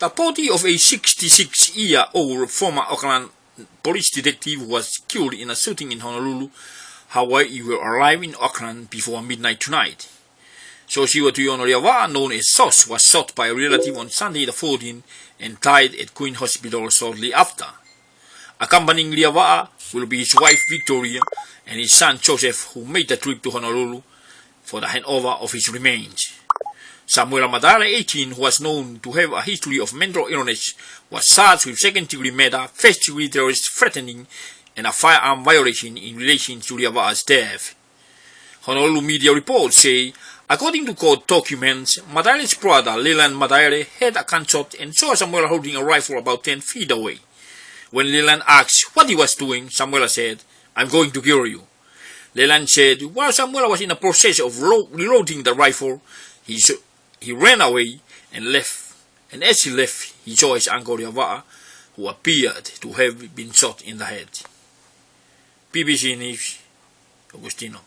The body of a 66-year-old former Auckland police detective who was killed in a shooting in Honolulu, Hawaii, will arrive in Auckland before midnight tonight. Tu'iono Liava'a, known as Sos, was shot by a relative on Sunday the 14th and died at Queen Hospital shortly after. Accompanying Liava'a will be his wife Victoria and his son Joseph, who made the trip to Honolulu for the handover of his remains. Samuela Madara, 18, who was known to have a history of mental illness, was charged with second-degree murder, first-degree terrorist threatening, and a firearm violation in relation to Liava'a's death. Honolulu media reports say, according to court documents, Madaire's brother Leland Madaire had a gunshot and saw Samuela holding a rifle about 10 feet away. When Leland asked what he was doing, Samuela said, "I'm going to kill you." Leland said while Samuela was in the process of reloading the rifle, he ran away and left, and as he left, he saw his uncle Liava'a, who appeared to have been shot in the head. BBC News, Agustino.